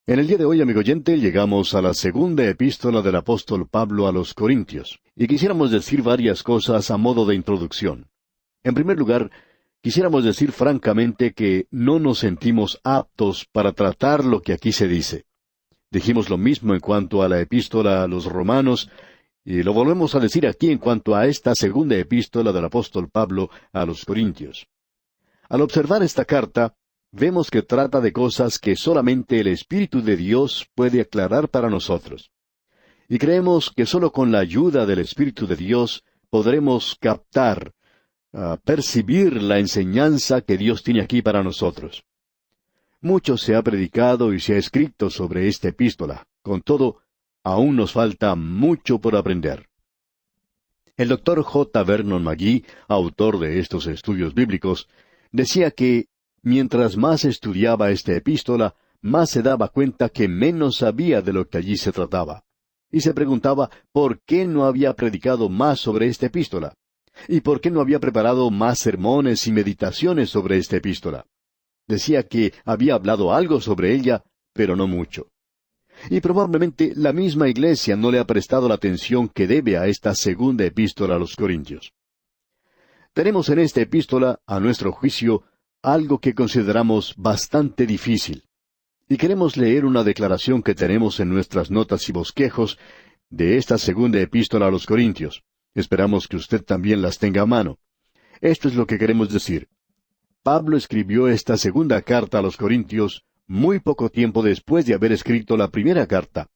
En el día de hoy, amigo oyente, llegamos a la segunda epístola del apóstol Pablo a los Corintios, y quisiéramos decir varias cosas a modo de introducción. En primer lugar, quisiéramos decir francamente que no nos sentimos aptos para tratar lo que aquí se dice. Dijimos lo mismo en cuanto a la epístola a los romanos, y lo volvemos a decir aquí en cuanto a esta segunda epístola del apóstol Pablo a los Corintios. Al observar esta carta, vemos que trata de cosas que solamente el Espíritu de Dios puede aclarar para nosotros. Y creemos que solo con la ayuda del Espíritu de Dios podremos captar, percibir la enseñanza que Dios tiene aquí para nosotros. Mucho se ha predicado y se ha escrito sobre esta epístola. Con todo, aún nos falta mucho por aprender. El doctor J. Vernon McGee, autor de estos estudios bíblicos, decía que mientras más estudiaba esta epístola, más se daba cuenta que menos sabía de lo que allí se trataba. Y se preguntaba por qué no había predicado más sobre esta epístola, y por qué no había preparado más sermones y meditaciones sobre esta epístola. Decía que había hablado algo sobre ella, pero no mucho. Y probablemente la misma Iglesia no le ha prestado la atención que debe a esta segunda epístola a los Corintios. Tenemos en esta epístola, a nuestro juicio, algo que consideramos bastante difícil. Y queremos leer una declaración que tenemos en nuestras notas y bosquejos de esta segunda epístola a los Corintios. Esperamos que usted también las tenga a mano. Esto es lo que queremos decir. Pablo escribió esta segunda carta a los Corintios muy poco tiempo después de haber escrito la primera carta.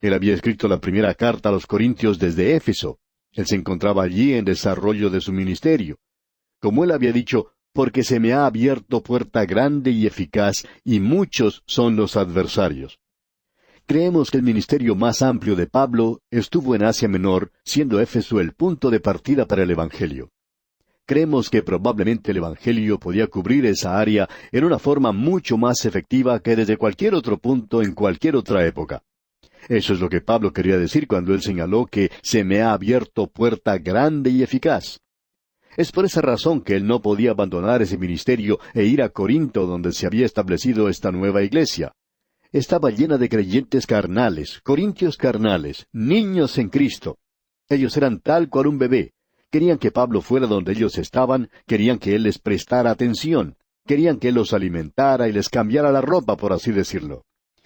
Él había escrito la primera carta a los Corintios desde Éfeso. Él se encontraba allí en desarrollo de su ministerio. Como él había dicho, porque se me ha abierto puerta grande y eficaz, y muchos son los adversarios. Creemos que el ministerio más amplio de Pablo estuvo en Asia Menor, siendo Éfeso el punto de partida para el Evangelio. Creemos que probablemente el Evangelio podía cubrir esa área en una forma mucho más efectiva que desde cualquier otro punto en cualquier otra época. Eso es lo que Pablo quería decir cuando él señaló que se me ha abierto puerta grande y eficaz. Es por esa razón que él no podía abandonar ese ministerio e ir a Corinto, donde se había establecido esta nueva iglesia. Estaba llena de creyentes carnales, corintios carnales, niños en Cristo. Ellos eran tal cual un bebé. Querían que Pablo fuera donde ellos estaban, querían que él les prestara atención, querían que él los alimentara y les cambiara la ropa, por así decirlo.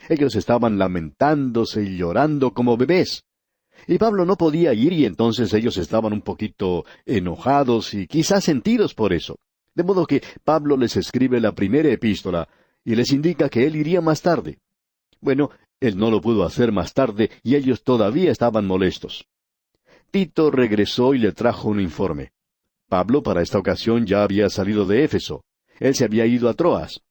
Ellos estaban lamentándose y llorando como bebés. Y Pablo no podía ir y entonces ellos estaban un poquito enojados y quizás sentidos por eso. De modo que Pablo les escribe la primera epístola y les indica que él iría más tarde. Bueno, él no lo pudo hacer más tarde y ellos todavía estaban molestos. Tito regresó y le trajo un informe. Pablo para esta ocasión ya había salido de Éfeso. Él se había ido a Troas.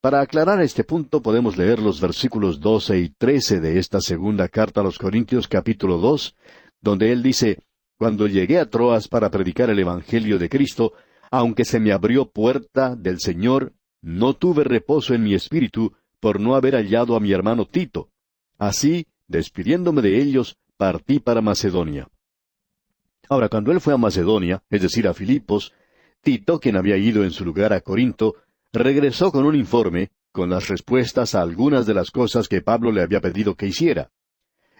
Para aclarar este punto podemos leer los versículos 12 y 13 de esta segunda carta a los Corintios capítulo 2, donde él dice, «Cuando llegué a Troas para predicar el Evangelio de Cristo, aunque se me abrió puerta del Señor, no tuve reposo en mi espíritu por no haber hallado a mi hermano Tito. Así, despidiéndome de ellos, partí para Macedonia». Ahora, cuando él fue a Macedonia, es decir, a Filipos, Tito, quien había ido en su lugar a Corinto, regresó con un informe, con las respuestas a algunas de las cosas que Pablo le había pedido que hiciera.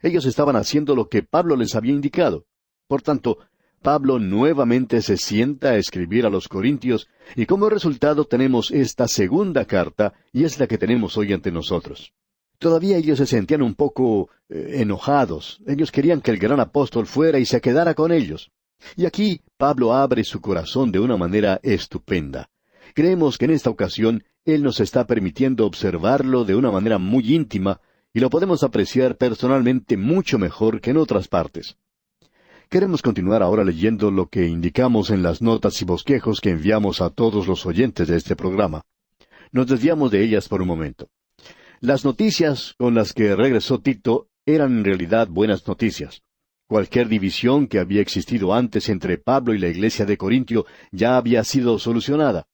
Ellos estaban haciendo lo que Pablo les había indicado. Por tanto, Pablo nuevamente se sienta a escribir a los Corintios, y como resultado tenemos esta segunda carta, y es la que tenemos hoy ante nosotros. Todavía ellos se sentían un poco enojados. Ellos querían que el gran apóstol fuera y se quedara con ellos. Y aquí Pablo abre su corazón de una manera estupenda. Creemos que en esta ocasión él nos está permitiendo observarlo de una manera muy íntima, y lo podemos apreciar personalmente mucho mejor que en otras partes. Queremos continuar ahora leyendo lo que indicamos en las notas y bosquejos que enviamos a todos los oyentes de este programa. Nos desviamos de ellas por un momento. Las noticias con las que regresó Tito eran en realidad buenas noticias. Cualquier división que había existido antes entre Pablo y la iglesia de Corintio ya había sido solucionada.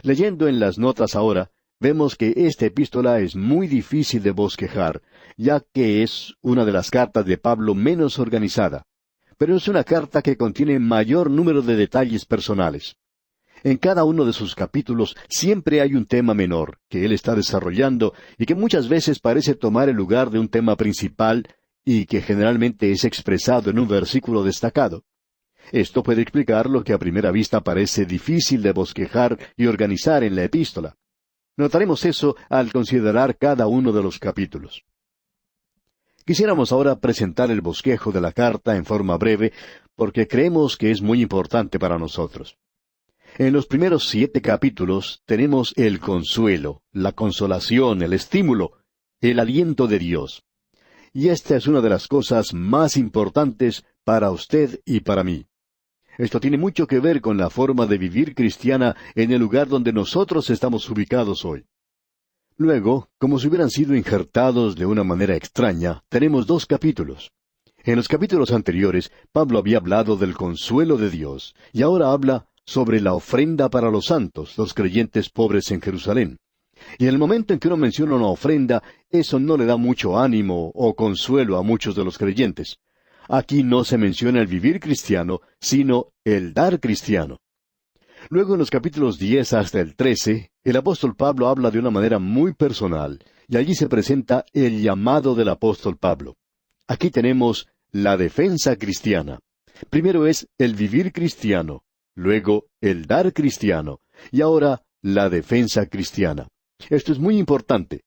Leyendo en las notas ahora, vemos que esta epístola es muy difícil de bosquejar, ya que es una de las cartas de Pablo menos organizada. Pero es una carta que contiene mayor número de detalles personales. En cada uno de sus capítulos siempre hay un tema menor que él está desarrollando y que muchas veces parece tomar el lugar de un tema principal y que generalmente es expresado en un versículo destacado. Esto puede explicar lo que a primera vista parece difícil de bosquejar y organizar en la epístola. Notaremos eso al considerar cada uno de los capítulos. Quisiéramos ahora presentar el bosquejo de la carta en forma breve, porque creemos que es muy importante para nosotros. En los primeros 7 capítulos tenemos el consuelo, la consolación, el estímulo, el aliento de Dios. Y esta es una de las cosas más importantes para usted y para mí. Esto tiene mucho que ver con la forma de vivir cristiana en el lugar donde nosotros estamos ubicados hoy. Luego, como si hubieran sido injertados de una manera extraña, tenemos 2 capítulos. En los capítulos anteriores, Pablo había hablado del consuelo de Dios, y ahora habla sobre la ofrenda para los santos, los creyentes pobres en Jerusalén. Y en el momento en que uno menciona una ofrenda, eso no le da mucho ánimo o consuelo a muchos de los creyentes. Aquí no se menciona el vivir cristiano, sino el dar cristiano. Luego en los capítulos 10 hasta el 13, el apóstol Pablo habla de una manera muy personal, y allí se presenta el llamado del apóstol Pablo. Aquí tenemos la defensa cristiana. Primero es el vivir cristiano, luego el dar cristiano, y ahora la defensa cristiana. Esto es muy importante.